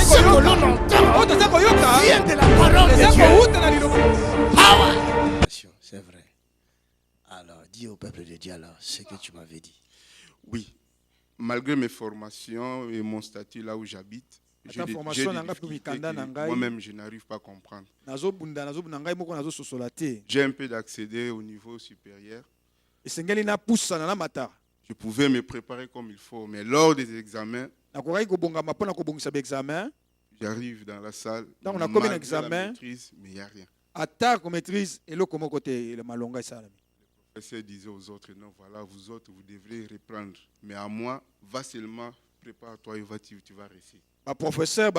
ce que l'on entend vient de la parole de Dieu. Power. C'est vrai. Alors, dis au peuple de Dieu alors ce que tu m'avais dit. Oui, malgré mes formations et mon statut là où j'habite, j'ai des difficultés que moi-même je n'arrive pas à comprendre. J'ai un peu d'accéder au niveau supérieur. Je pouvais me préparer comme il faut, mais lors des examens, j'arrive dans la salle, malgré la maîtrise, mais il n'y a rien. Le professeur disait aux autres, non, voilà, vous autres, vous devrez reprendre. Mais à moi, va seulement, prépare-toi et tu vas réussir. Professeur,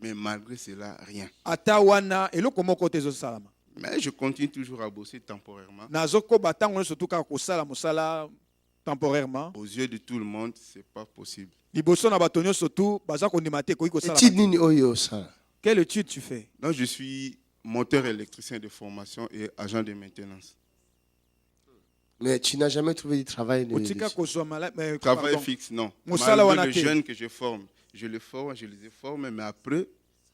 mais malgré cela, rien. Mais je continue toujours à bosser temporairement. Aux yeux de tout le monde, ce n'est pas possible. Quelle étude tu fais? Non, je suis monteur électricien de formation et agent de maintenance. Mais tu n'as jamais trouvé du travail Travail fixe, non. Malgré les jeunes que je forme, je les ai formés, mais après,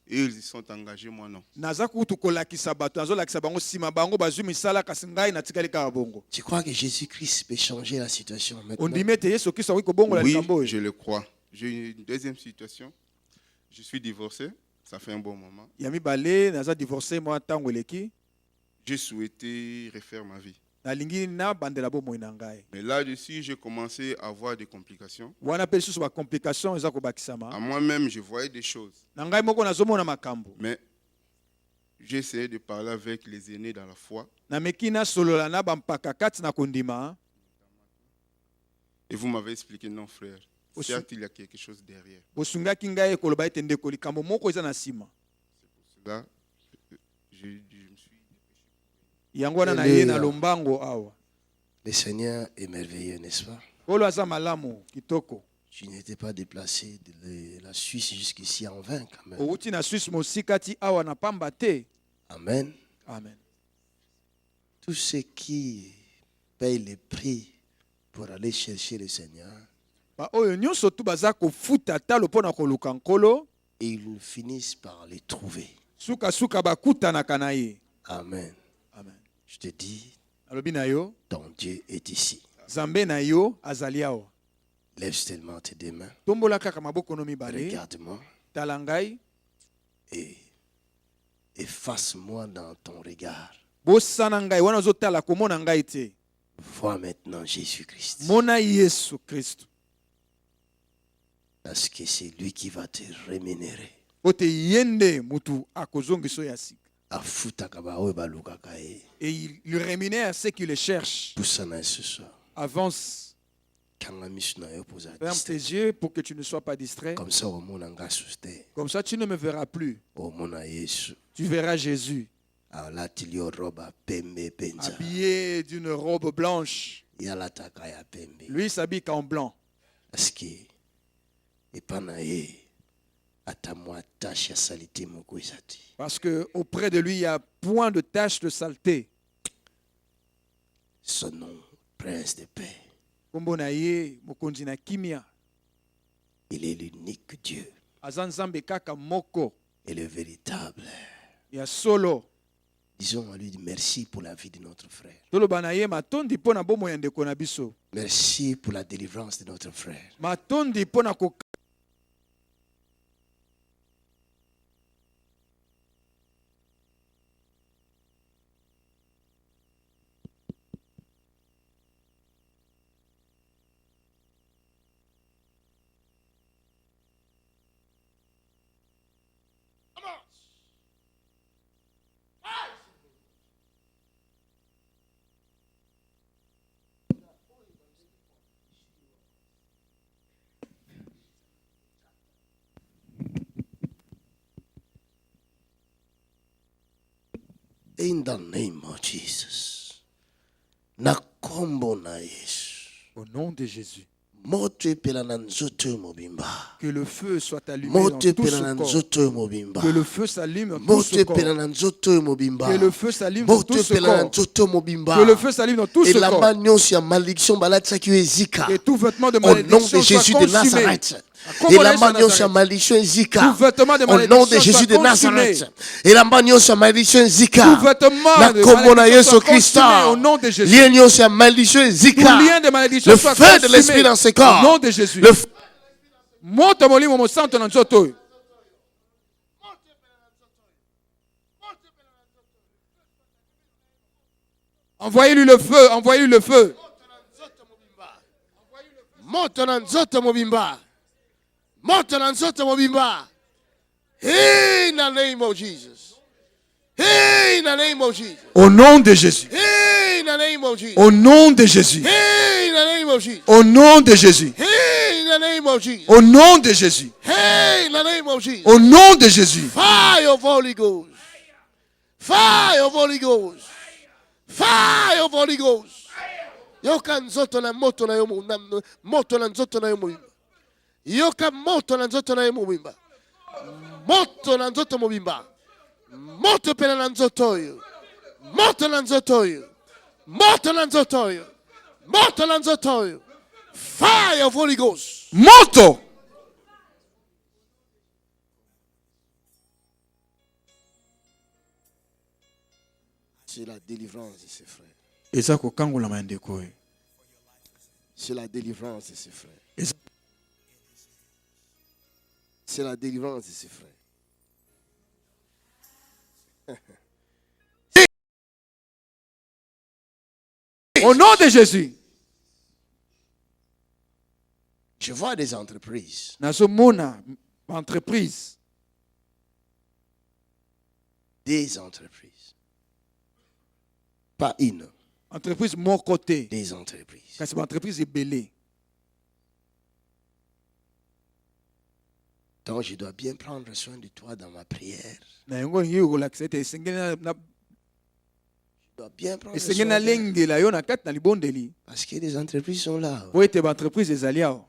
ils y sont engagés, moi non. Tu crois que Jésus-Christ peut changer la situation maintenant? Oui, je le crois. J'ai une deuxième situation. Je suis divorcé, ça fait un bon moment. J'ai souhaité refaire ma vie. Mais là-dessus, j'ai commencé à avoir des complications. À moi-même, je voyais des choses. Mais j'ai essayé de parler avec les aînés dans la foi. Et vous m'avez expliqué, non frère, certes il y a quelque chose derrière. C'est pour cela je me suis... Le Seigneur est merveilleux, n'est-ce pas? Tu n'étais pas déplacé de la Suisse jusqu'ici en vain quand même. Amen. Amen. Tous ceux qui payent le prix pour aller chercher le Seigneur, et ils finissent par les trouver. Amen. Amen. Je te dis, ton Dieu est ici. Lève seulement tes deux mains. Regarde-moi. Et efface-moi dans ton regard. Vois maintenant Jésus-Christ. Parce que c'est lui qui va te rémunérer. Et il lui rémunère ceux qui le cherchent. Avance. Ferme tes yeux pour que tu ne sois pas distrait. Comme ça, tu ne me verras plus. Tu verras Jésus. Habillé d'une robe blanche. Lui s'habille en blanc. Parce que auprès de lui, il n'y a point de tache de saleté. Son nom, Prince de paix. Il est l'unique Dieu. Et le véritable. Disons à lui merci pour la vie de notre frère. Merci pour la délivrance de notre frère. In the name of Jesus. Au nom de Jésus. Que le feu soit allumé dans tout ce corps. Que le feu s'allume dans tout ce corps. Que le feu s'allume dans tout ce corps. Que le feu s'allume dans tout ce corps. Et tout vêtement de malédiction soit consumé. Et la malédiction malédiction zika. Au nom de Jésus de Nazareth. Et la malédiction malédiction zika. La commune Jésus Christ. Au nom de Jésus. L'union malédiction zika. Le feu de l'esprit dans ce corps. Au nom de Jésus. Monte molimo mo santo na nzoto. Envoyez-lui le feu, envoyez-lui le feu. Monte na nzoto mobimba. Monte na nzoto mobimba. In the name of Jesus. In the name of Jesus. Au nom de Jésus. In the name of Jesus. Au nom de Jésus. In the name of Jesus. Au nom de Jésus. In the name of Jesus. Au nom de Jésus. In the name of Jesus. Au nom de Jésus. Fire of Holy Ghost. Fire of Holy Ghost. Fire of Holy Ghost. Yoka nzoto na moto na yo moto na nzoto na yo mobimba. Yoka moto na nzoto na yo mobimba. Moto na nzoto mobimba. Moto pena na nzoto yo. Moto na nzoto yo. Moto na nzoto yo. Moto na nzoto yo. Fire of Holy Ghost. Moto. C'est la délivrance de ses frères. Eza ko kangola mandeko. C'est la délivrance de ses frères. C'est la délivrance de ses frères. Au nom de Jésus. Je vois des entreprises. Nazomona entreprise. Des entreprises. Pas une. Entreprise mon côté. Des entreprises. Quand c'est une entreprise est belée. Donc je dois bien prendre soin de toi dans ma prière. Je dois bien prendre soin de toi. Parce que les entreprises sont là. Oui, tes entreprises sont là.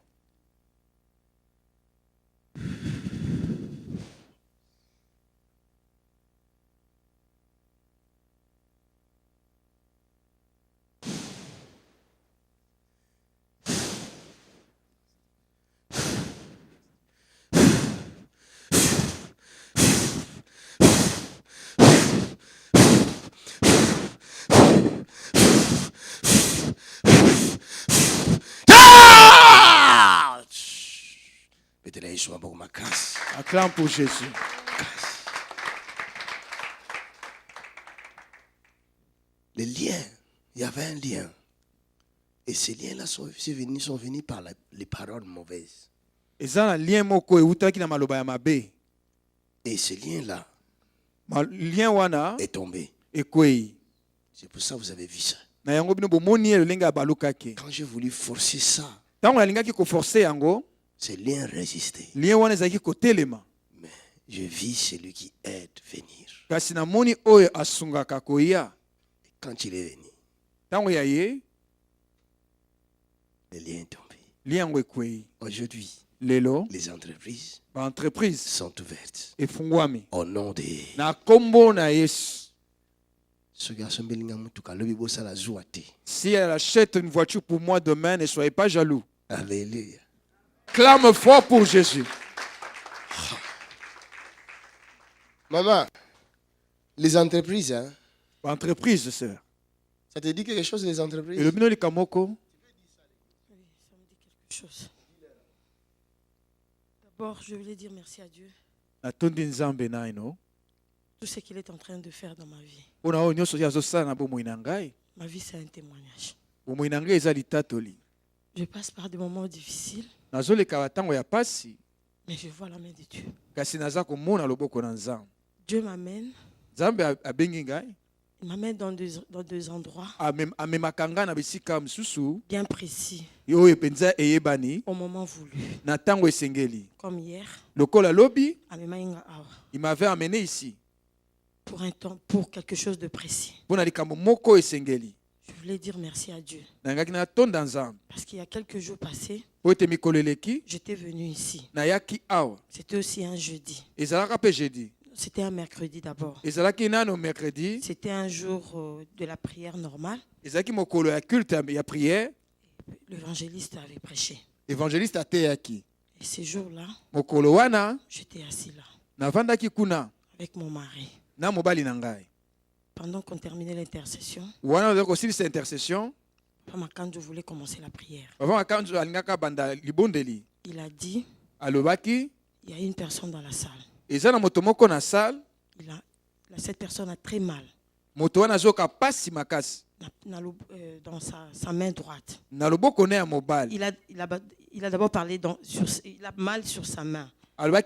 Acclame pour Jésus. Les liens, il y avait un lien. Et ces liens-là sont venus par les paroles mauvaises. Et ce lien-là est tombé. C'est pour ça que vous avez vu ça. Quand j'ai voulu forcer ça, ces liens résistaient. Mais je vis celui qui aide venir. Et quand il est venu, le lien est tombé. Aujourd'hui, les entreprises sont ouvertes. Au nom de ce garçon, si elle achète une voiture pour moi demain, ne soyez pas jaloux. Alléluia. Clame fort pour Jésus. Maman, les entreprises, hein? Entreprises, sœur. Ça te dit quelque chose, les entreprises? Et le bino likamoko? Oui, ça me dit quelque chose. D'abord, je voulais dire merci à Dieu. Tout ce qu'il est en train de faire dans ma vie. Ma vie, c'est un témoignage. Je passe par des moments difficiles. Mais je vois la main de Dieu. Dieu m'amène. Il m'amène dans deux endroits bien précis, au moment voulu. Comme hier, il m'avait amené ici pour quelque chose de précis. Je voulais dire merci à Dieu. Parce qu'il y a quelques jours passés, j'étais venu ici. C'était aussi un jeudi. C'était un mercredi d'abord. C'était un jour de la prière normale. L'évangéliste avait prêché. Et ce jour-là, j'étais assis là avec mon mari. Pendant qu'on terminait l'intercession, Papa Makanjo voulait commencer la prière. Il a dit, il y a une personne dans la salle. Cette personne a très mal dans sa main droite. Il a d'abord parlé il a mal sur sa main. Après,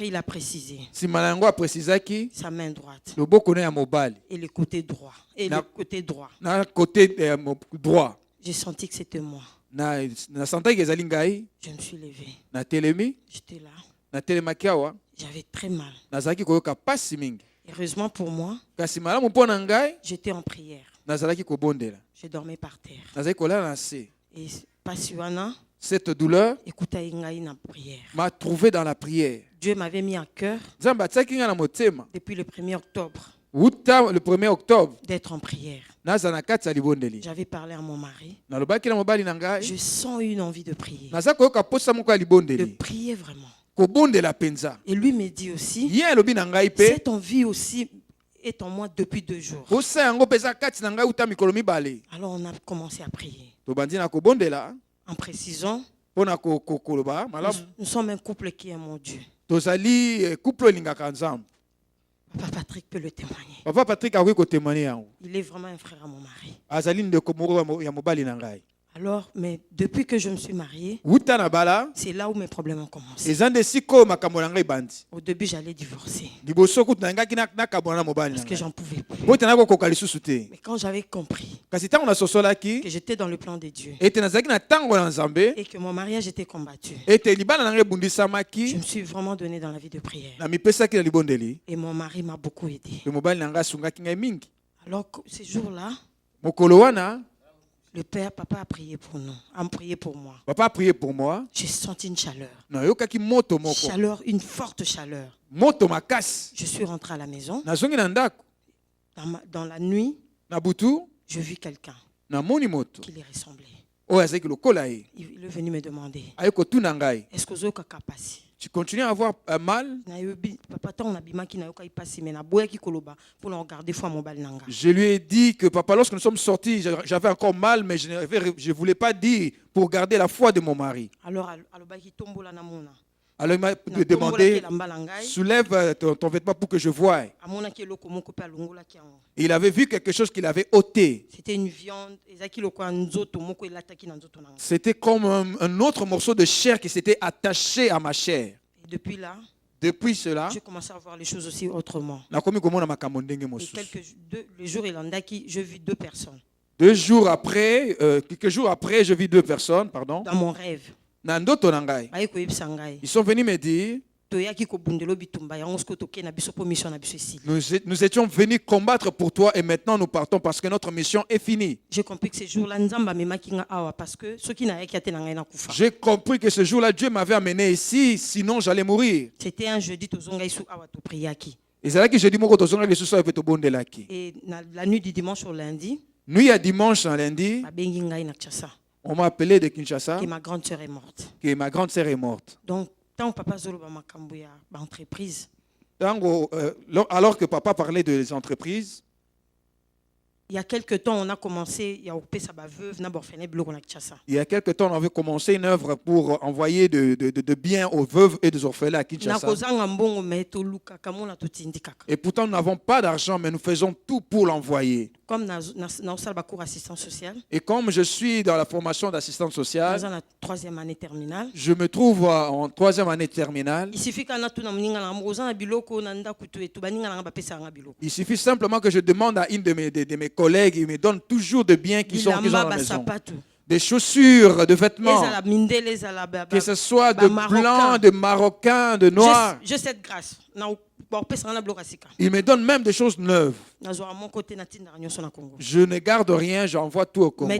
il a précisé sa main droite et le côté droit. J'ai senti que c'était moi. Je me suis levé. J'étais là. J'avais très mal. Heureusement pour moi, j'étais en prière. Je dormais par terre. Et Pasiwana, cette douleur m'a trouvé dans la prière. Dieu m'avait mis à cœur depuis le 1er octobre d'être en prière. J'avais parlé à mon mari. Je sens une envie de prier. De prier vraiment. Et lui me dit aussi, cette envie aussi est en moi depuis 2 jours. Alors on a commencé à prier. En précisant, nous sommes un couple qui aime mon Dieu. Papa Patrick peut le témoigner. Il est vraiment un frère à mon mari. Alors, mais depuis que je me suis mariée, c'est là où mes problèmes ont commencé. Au début, j'allais divorcer. Parce que j'en pouvais plus. Mais quand j'avais compris que j'étais dans le plan de Dieu et que mon mariage était combattu, je me suis vraiment donné dans la vie de prière. Et mon mari m'a beaucoup aidé. Alors, ces jours-là, le père, papa a prié pour nous, a prié pour moi. Papa a prié pour moi. J'ai senti une chaleur. Chaleur, une forte chaleur. Je suis rentré à la maison. Dans la nuit, je vis quelqu'un qui lui ressemblait. Il est venu me demander, est-ce que vous avez capacité? Tu continues à avoir mal? Je lui ai dit que papa, lorsque nous sommes sortis, j'avais encore mal, mais je ne voulais pas dire pour garder la foi de mon mari. Alors il m'a demandé, soulève ton vêtement pour que je voie. Il avait vu quelque chose qu'il avait ôté. C'était une viande. C'était comme un autre morceau de chair qui s'était attaché à ma chair. Et depuis cela, j'ai commencé à voir les choses aussi autrement. Et le jour je vis 2 personnes. Quelques jours après, je vis 2 personnes, pardon. Dans mon rêve. Ils sont venus me dire, nous étions venus combattre pour toi et maintenant nous partons parce que notre mission est finie. J'ai compris que ce jour-là, Dieu m'avait amené ici, sinon j'allais mourir. C'était un jeudi. Et la nuit du dimanche au lundi, nuit à dimanche en lundi, on m'a appelé de Kinshasa que ma grande sœur est morte. Donc, tant papa Zoloba Makambuya, entreprise. Alors que papa parlait des entreprises, il y a quelques temps, on a commencé, il y a quelques temps, on avait commencé une œuvre pour envoyer de biens aux veuves et des orphelins à Kinshasa. Et pourtant, nous n'avons pas d'argent, mais nous faisons tout pour l'envoyer. Et comme je suis dans la formation d'assistante sociale, dans la 3e année terminale, je me trouve en 3e année terminale. Il suffit simplement que je demande à une de mes collègues, il me donne toujours des biens qui sont en maison. des chaussures, de vêtements, que ce soit de blancs, de marocains, de noirs. J'ai cette grâce. Il me donne même des choses neuves. Je ne garde rien, j'envoie tout au Congo.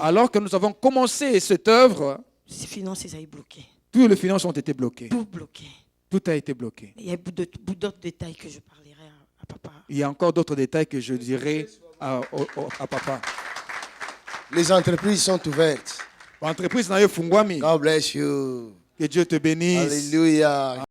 Alors que nous avons commencé cette œuvre, tous les finances ont été bloquées. Tout a été bloqué. Il y a d'autres détails que je parlerai à papa. Il y a encore d'autres détails que je dirai à papa. Les entreprises sont ouvertes. God bless you. Que Dieu te bénisse. Alléluia.